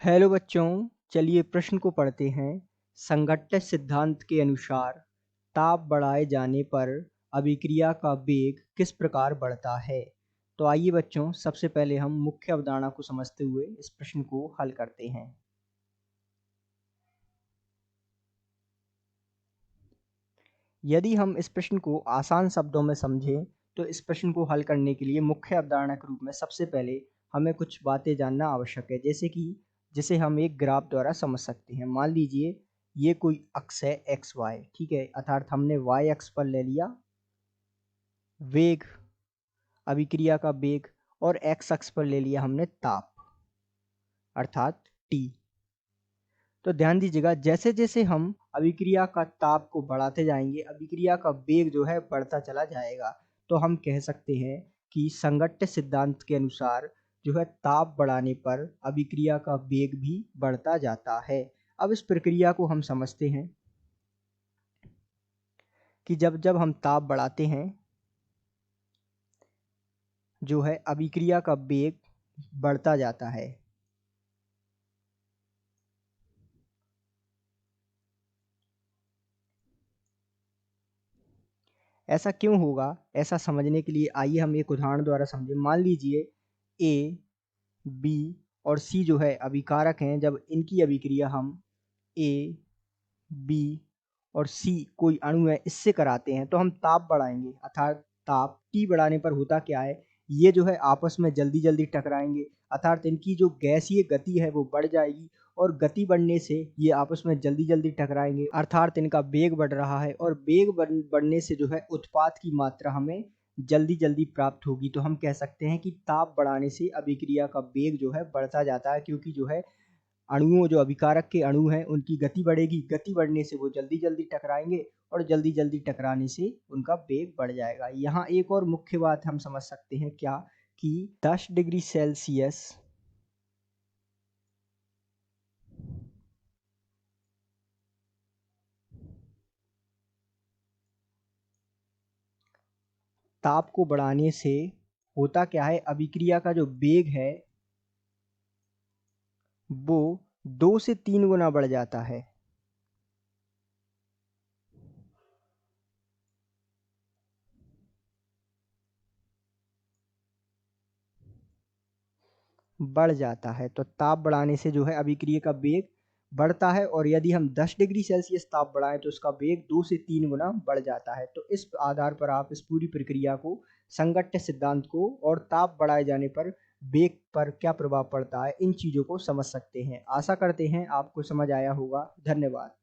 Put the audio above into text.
Hello बच्चों, चलिए प्रश्न को पढ़ते हैं। संघट्ट सिद्धांत के अनुसार ताप बढ़ाए जाने पर अभिक्रिया का वेग किस प्रकार बढ़ता है। तो आइए बच्चों, सबसे पहले हम मुख्य अवधारणा को समझते हुए इस प्रश्न को हल करते हैं। यदि हम इस प्रश्न को आसान शब्दों में समझें तो इस प्रश्न को हल करने के लिए मुख्य अवधारणा के रूप में सबसे पहले हमें कुछ बातें जानना आवश्यक है, जैसे कि जिसे हम एक ग्राफ द्वारा समझ सकते हैं। मान लीजिए ये कोई अक्ष है एक्स वाई, ठीक है, अर्थात हमने वाई अक्ष पर ले लिया वेग, अभिक्रिया का वेग, और एक्स अक्ष पर ले लिया हमने ताप अर्थात टी। तो ध्यान दीजिएगा, जैसे जैसे हम अभिक्रिया का ताप को बढ़ाते जाएंगे अभिक्रिया का वेग जो है बढ़ता चला जाएगा। तो हम कह सकते हैं कि संघट्ट सिद्धांत के अनुसार जो है ताप बढ़ाने पर अभिक्रिया का वेग भी बढ़ता जाता है। अब इस प्रक्रिया को हम समझते हैं कि जब जब हम ताप बढ़ाते हैं जो है अभिक्रिया का वेग बढ़ता जाता है। ऐसा क्यों होगा, ऐसा समझने के लिए आइए हम एक उदाहरण द्वारा समझें। मान लीजिए ए, बी और सी जो है अभिकारक हैं। जब इनकी अभिक्रिया हम ए, बी और सी कोई अणु है इससे कराते हैं तो हम ताप बढ़ाएंगे, अर्थात ताप टी बढ़ाने पर होता क्या है, ये जो है आपस में जल्दी जल्दी टकराएंगे, अर्थात इनकी जो गैसीय गति है वो बढ़ जाएगी और गति बढ़ने से ये आपस में जल्दी जल्दी टकराएंगे, अर्थात इनका वेग बढ़ रहा है और वेग बढ़ने से जो है उत्पाद की मात्रा हमें जल्दी जल्दी प्राप्त होगी। तो हम कह सकते हैं कि ताप बढ़ाने से अभिक्रिया का वेग जो है बढ़ता जाता है, क्योंकि जो है अणुओं जो अभिकारक के अणु हैं उनकी गति बढ़ेगी, गति बढ़ने से वो जल्दी जल्दी टकराएंगे और जल्दी जल्दी टकराने से उनका वेग बढ़ जाएगा। यहाँ एक और मुख्य बात हम समझ सकते हैं क्या, कि 10 डिग्री सेल्सियस ताप को बढ़ाने से होता क्या है, अभिक्रिया का जो वेग है वो 2 से 3 गुना बढ़ जाता है। बढ़ जाता है तो ताप बढ़ाने से जो है अभिक्रिया का वेग बढ़ता है, और यदि हम 10 डिग्री सेल्सियस ताप बढ़ाएं तो उसका वेग 2 से 3 गुना बढ़ जाता है। तो इस आधार पर आप इस पूरी प्रक्रिया को, संघट्ट सिद्धांत को और ताप बढ़ाए जाने पर वेग पर क्या प्रभाव पड़ता है, इन चीज़ों को समझ सकते हैं। आशा करते हैं आपको समझ आया होगा। धन्यवाद।